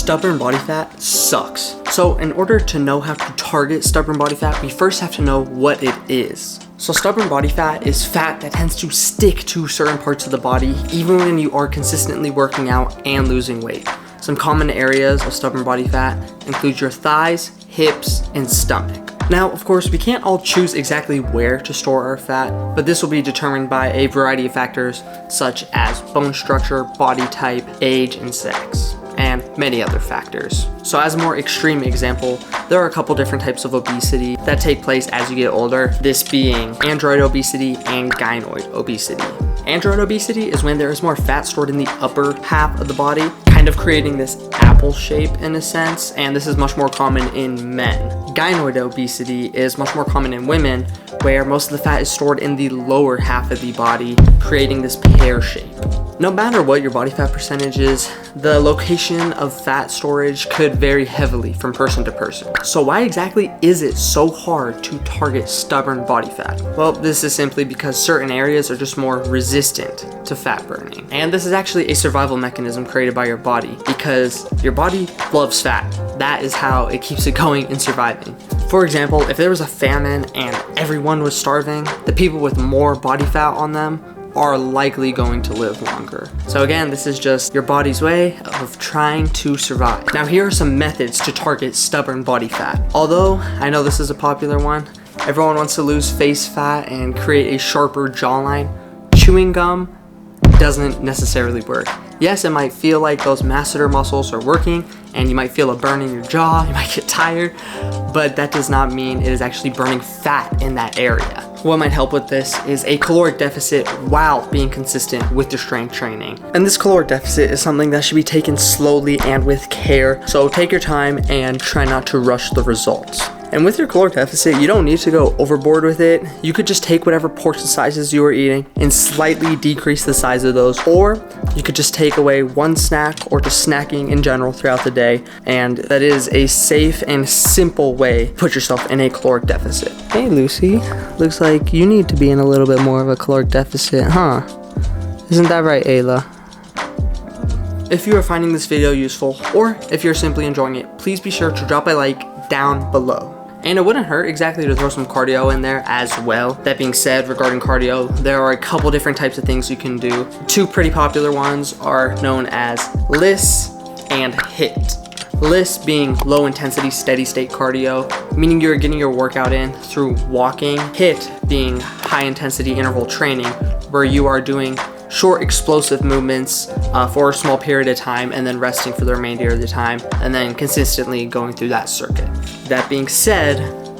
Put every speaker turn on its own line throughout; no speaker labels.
Stubborn body fat sucks. So in order to know how to target stubborn body fat, we first have to know what it is. So stubborn body fat is fat that tends to stick to certain parts of the body even when you are consistently working out and losing weight. Some common areas of stubborn body fat include your thighs, hips, and stomach. Now, of course, we can't all choose exactly where to store our fat, but this will be determined by a variety of factors such as bone structure, body type, age, and sex, and many other factors. So as a more extreme example, there are a couple different types of obesity that take place as you get older, this being android obesity and gynoid obesity. Android obesity is when there is more fat stored in the upper half of the body, kind of creating this apple shape in a sense, and this is much more common in men. Gynoid obesity is much more common in women, where most of the fat is stored in the lower half of the body, creating this pear shape. No matter what your body fat percentage is, the location of fat storage could vary heavily from person to person. So why exactly is it so hard to target stubborn body fat? Well, this is simply because certain areas are just more resistant to fat burning. And this is actually a survival mechanism created by your body because your body loves fat. That is how it keeps it going and surviving. For example, if there was a famine and everyone was starving, the people with more body fat on them are likely going to live longer. So again, this is just your body's way of trying to survive. Now here are some methods to target stubborn body fat. Although I know this is a popular one, everyone wants to lose face fat and create a sharper jawline. Chewing gum doesn't necessarily work. Yes, it might feel like those masseter muscles are working and you might feel a burn in your jaw, you might get tired, but that does not mean it is actually burning fat in that area. What might help with this is a caloric deficit while being consistent with your strength training. And this caloric deficit is something that should be taken slowly and with care, so take your time and try not to rush the results. And with your caloric deficit, you don't need to go overboard with it. You could just take whatever portion sizes you are eating and slightly decrease the size of those, or you could just take away one snack or just snacking in general throughout the day, and that is a safe and simple way to put yourself in a caloric deficit. Hey Lucy, looks like you need to be in a little bit more of a caloric deficit, huh? Isn't that right, Ayla? If you are finding this video useful, or if you're simply enjoying it, please be sure to drop a like down below. And it wouldn't hurt exactly to throw some cardio in there as well. That being said, regarding cardio, there are a couple different types of things you can do. Two pretty popular ones are known as LISS and HIIT. LISS being low intensity steady state cardio, meaning you're getting your workout in through walking. HIIT being high intensity interval training, where you are doing short explosive movements for a small period of time and then resting for the remainder of the time and then consistently going through that circuit. That being said,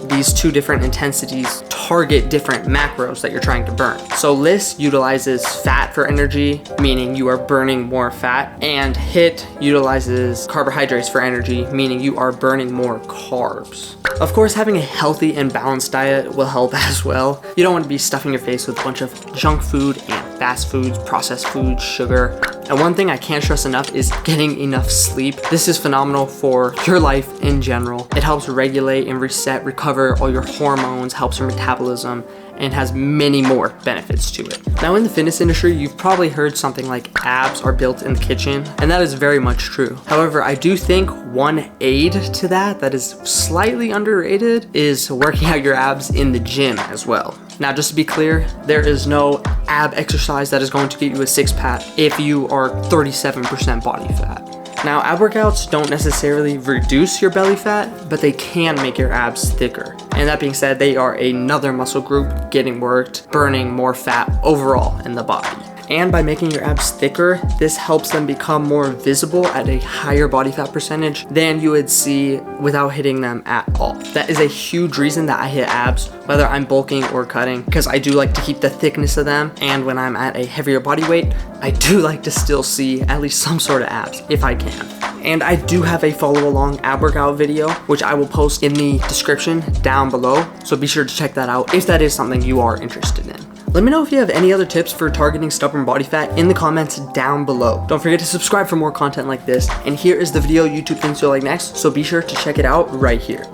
these two different intensities target different macros that you're trying to burn. So LISS utilizes fat for energy, meaning you are burning more fat, and HIIT utilizes carbohydrates for energy, meaning you are burning more carbs. Of course, having a healthy and balanced diet will help as well. You don't want to be stuffing your face with a bunch of junk food and fast foods, processed foods, sugar. And one thing I can't stress enough is getting enough sleep. This is phenomenal for your life in general. It helps regulate and reset, recover all your hormones, helps your metabolism, and has many more benefits to it. Now in the fitness industry, you've probably heard something like abs are built in the kitchen, and that is very much true. However, I do think one aid to that is slightly underrated is working out your abs in the gym as well. Now, just to be clear, there is no ab exercise that is going to get you a six-pack if you are 37% body fat. Now, ab workouts don't necessarily reduce your belly fat, but they can make your abs thicker. And that being said, they are another muscle group getting worked, burning more fat overall in the body. And by making your abs thicker, this helps them become more visible at a higher body fat percentage than you would see without hitting them at all. That is a huge reason that I hit abs, whether I'm bulking or cutting, because I do like to keep the thickness of them. And when I'm at a heavier body weight, I do like to still see at least some sort of abs if I can. And I do have a follow along ab workout video, which I will post in the description down below. So be sure to check that out if that is something you are interested in. Let me know if you have any other tips for targeting stubborn body fat in the comments down below. Don't forget to subscribe for more content like this. And here is the video YouTube thinks you'll like next, so be sure to check it out right here.